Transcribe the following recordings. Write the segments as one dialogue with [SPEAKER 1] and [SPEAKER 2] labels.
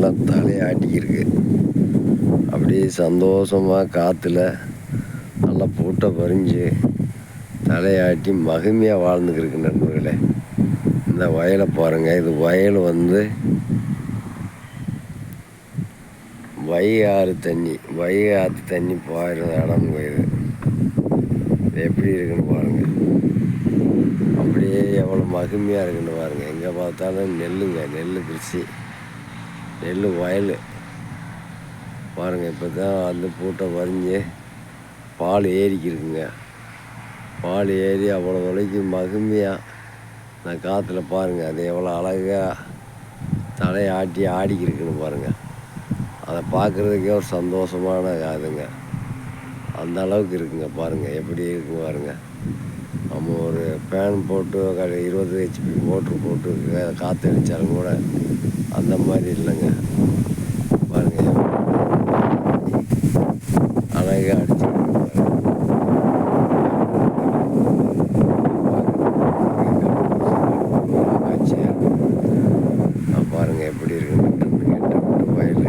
[SPEAKER 1] எல்லாம் தலையை ஆட்டிக்கிருக்கு. அப்படியே சந்தோஷமாக காற்றுல நல்லா பூட்டை பறிஞ்சு தலையாட்டி மகிமையாக வாழ்ந்துக்கிருக்கு நண்பர்களே. இந்த வயலை பாருங்கள். இது வயல் வந்து வைகை ஆற்று தண்ணி பாயிற இடமுங்க இது. இது எப்படி இருக்குன்னு பாருங்கள். அப்படியே எவ்வளோ மகிமையாக இருக்குன்னு பாருங்கள். எங்கே பார்த்தாலும் நெல் கிருஷி, நெல் வயல் பாருங்கள். இப்போ தான் வந்து பூட்டை பறிஞ்சு பால் ஏறிக்கிருக்குங்க. பால் ஏறி அவ்வளோ தொலைக்கும் மகிமையாக நான் காற்றுல பாருங்கள். அது எவ்வளோ அழகாக தலையாட்டி ஆடிக்கிருக்குன்னு பாருங்கள். அதை பார்க்குறதுக்கே ஒரு சந்தோஷமான அதுங்க. அந்த அளவுக்கு இருக்குங்க பாருங்கள். எப்படி இருக்குங்க பாருங்கள். நம்ம ஒரு ஃபேன் போட்டு 20 HP மோட்ரு போட்டு காற்று அடித்தாலும் கூட அந்த மாதிரி இல்லைங்க. பாருங்கள் அழகாக அடிச்சு பாருங்கள் எப்படி இருக்குன்னு வயல்.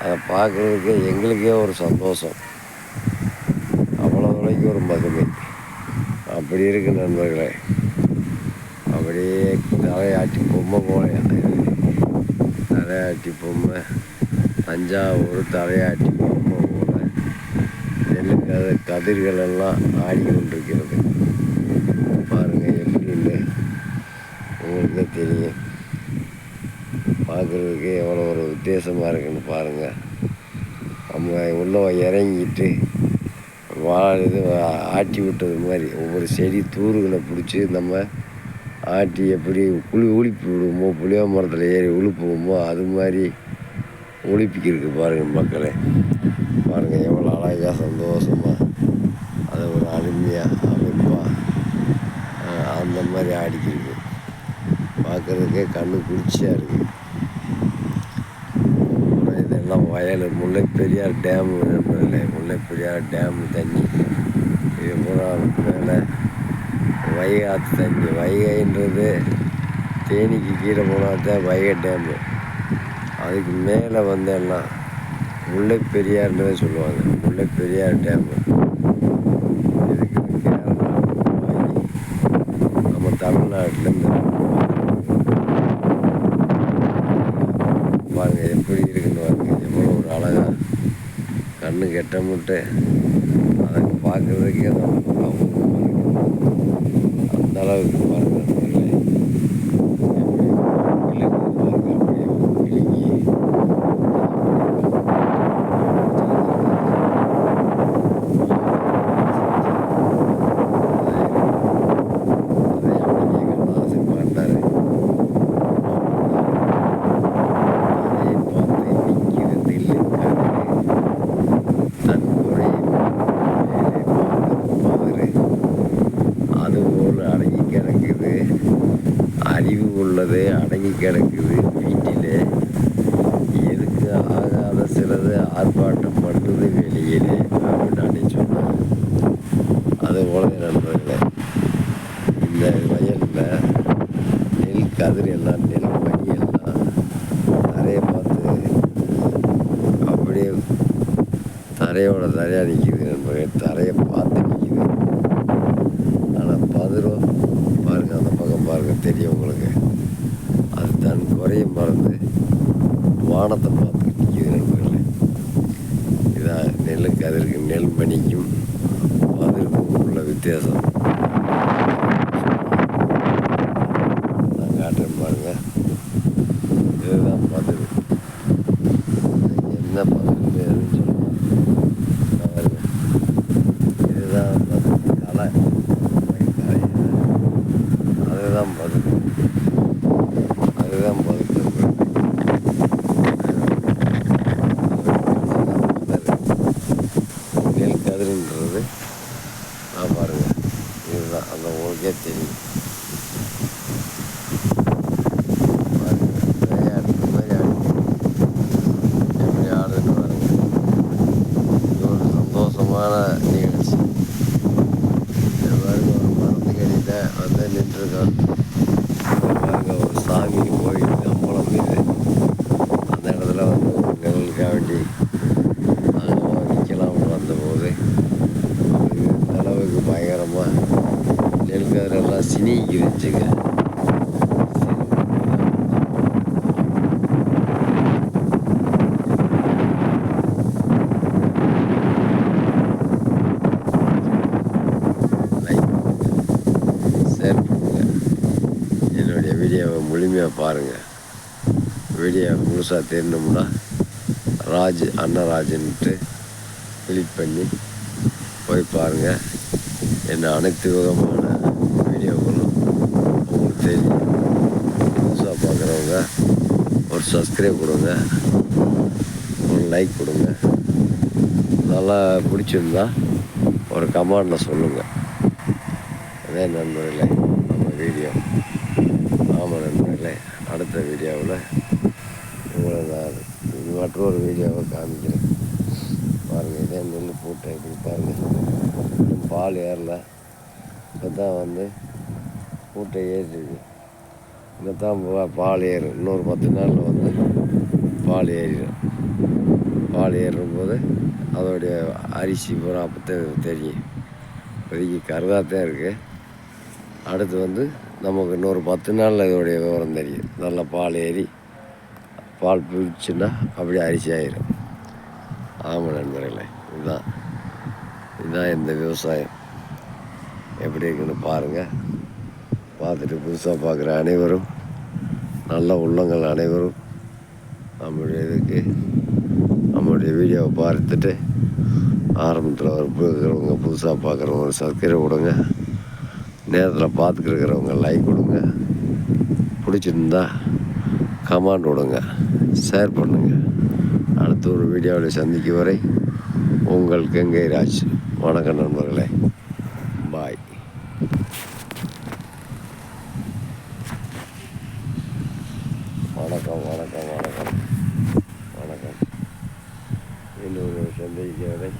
[SPEAKER 1] அதை பார்க்குறதுக்கு எங்களுக்கே ஒரு சந்தோஷம். அவ்வளோ தொலைக்கு ஒரு மகிமை. அப்படி இருக்கு நண்பர்களே. அப்படியே தலையாட்டி பொம்மை போலையா தலையாட்டி பொம்மை, தஞ்சாவூர் தலையாட்டி பொம்மை போல நெல் கதிர்கள் எல்லாம் ஆடி கொண்டிருக்கிறது. பாருங்கள் எப்படின்னு உங்களுக்கே தெரியும். பார்க்குறதுக்கு எவ்வளோ ஒரு வித்தியாசமாக இருக்குன்னு பாருங்கள். நம்ம உள்ள இறங்கிட்டு இது ஆட்டி விட்டது மாதிரி ஒவ்வொரு செடி தூறுகளை பிடிச்சி நம்ம ஆட்டி எப்படி உளிப்பி விடுவோமோ, புளிய மரத்தில் ஏறி உழுப்புவோமோ அது மாதிரி உளிப்பிக்கிருக்கு பாருங்கள் மக்களே. பாருங்கள் எவ்வளோ அழகாக சந்தோஷமாக அதை ஒரு அருமையாக அமைப்பாக அந்த மாதிரி ஆடிக்கிருக்கு. பார்க்குறதுக்கே கண்ணு குளிர்ச்சியாக இருக்குது. இதெல்லாம் வயல் முல்லைப்பெரியார் டேமு நண்பர்களே. முல்லைப்பெரியார் டேமு தண்ணி இது பூரா மேலே வைகை ஆற்று தண்ணி. வைகைன்றது தேனிக்கு கீழே போனால் தான் வைகை டேமு. அதுக்கு மேலே வந்தெல்லாம் முல்லைப்பெரியார்ன்றதே சொல்லுவாங்க. முல்லைப்பெரியார் டேமு இதுக்கு கேரளா நம்ம தமிழ்நாட்டிலேருந்து பாருங்கள் எப்படி இருக்குன்னு பாருங்கள். எவ்வளோ ஒரு அழகாக கண்ணு கெட்ட முட்டை அதை பார்க்குறதுக்கே அந்த அளவுக்கு பாருங்கள். அறிவு உள்ளது அடங்கி கிடக்குது வீட்டிலே, எதுக்கு ஆகாத சிலது ஆர்ப்பாட்டம் பண்ணுது வெளியிலே அப்படின்னு சொன்னாங்க. அதுபோல நண்பர்களே, இந்த வயலில் நெல் கதிர் எல்லாம் நெல் மணி எல்லாம் நிறைய பார்த்து அப்படியே தரையோட தரையாக நிற்கிது நண்பர்கள். தரையை பார்த்து நிற்கிது. ஆனால் பதிரும் பாருங்கள், அந்த பக்கம் பாருங்கள் தெரியும் உங்களுக்கு. அது தன் குறைய மறந்து வானத்தை பார்த்துக்கிட்டு நிற்கிது நண்பர்களே. இதான் நெல்லுக்கு அதற்கு நெல் மணிக்கும் பதிருக்கும் உள்ள வித்தியாசம். நான் காட்டுறேன் பாருங்கள். இதுதான் பதில். என்ன பதில் எதுன்னு சொல்லுவாங்க. இதுதான் பதில். களை அதுதான் பதில். அதுதான் பதில். நெல் கதிர்ன்றது நான் பாருங்கள். இதுதான் அந்த உங்களுக்கே தெரியும் பாருங்கள். கோயில் அம்பலம் இது. அந்த இடத்துல வந்து நிழலுக்காக வேண்டி அங்கே நிற்கலாம்னு வந்தபோது இந்த அளவுக்கு பயங்கரமாக நெல்கதிரெல்லாம் சினிக்கிருச்சுங்க. ஷேர் பண்ணுங்கள், என்னுடைய வீடியோவை முழுமையாக பாருங்கள். வீடியோ முழுசாக தெரியணும்னா அன்னராஜன்ட்டு கிளிக் பண்ணி போய் பாருங்கள். என்ன அனைத்து விதமான வீடியோக்களும் உங்களுக்கு தெரியும். புதுசாக பார்க்குறவங்க ஒரு சப்ஸ்கிரைப் கொடுங்க, ஒரு லைக் கொடுங்க. நல்லா பிடிச்சிருந்தா ஒரு கமெண்டில் சொல்லுங்கள். அதே நண்பர்களே நம்ம வீடியோ. ஆமாம் நண்பர்களே, அடுத்த வீடியோவில் உங்களை நான் மற்றொரு வீடியோவை காமிக்கிறேன். பாருங்கள், இதே நெல் போட்டு இப்படி பாருங்கள். இன்னும் பால் ஏறல. இப்போ தான் வந்து மூட்டை ஏறிருக்கு. இப்போ தான் பால் ஏறும். இன்னொரு 10 நாளில் வந்து பால் ஏறிடும். பால் ஏறும்போது அதோடைய அரிசி பூரா அப்போ தெரியும். இப்போதைக்கு கருதாத்தான் இருக்குது. அடுத்து வந்து நமக்கு இன்னொரு 10 நாளில் இதோடைய விவரம் தெரியும். நல்லா பால் ஏறி பால் பிடிச்சுன்னா அப்படியே அரிசி ஆயிடும். ஆமாம் நண்பர்களே, இதுதான் இந்த விவசாயம் எப்படி இருக்குன்னு பாருங்கள். பார்த்துட்டு புதுசாக பார்க்குற அனைவரும், நல்ல உள்ளங்கள் அனைவரும் நம்மளுடைய வீடியோவை பார்த்துட்டு ஆரம்பத்தில் இருக்கிறவங்க, புதுசாக பார்க்குறவங்க ஒரு சப்ஸ்கிரைப் கொடுங்க. நேரத்தில் பார்த்துக்கிறவங்க லைக் கொடுங்க. பிடிச்சிருந்தா கமெண்ட் விடுங்க, ஷேர் பண்ணுங்கள். அடுத்த ஒரு வீடியோவில் சந்திக்கும் வரை உங்கள் கங்கை ராஜ். வணக்கம் நண்பர்களே, பாய். வணக்கம் வணக்கம் வணக்கம் வணக்கம். இன்னொரு சந்திக்கும் வரை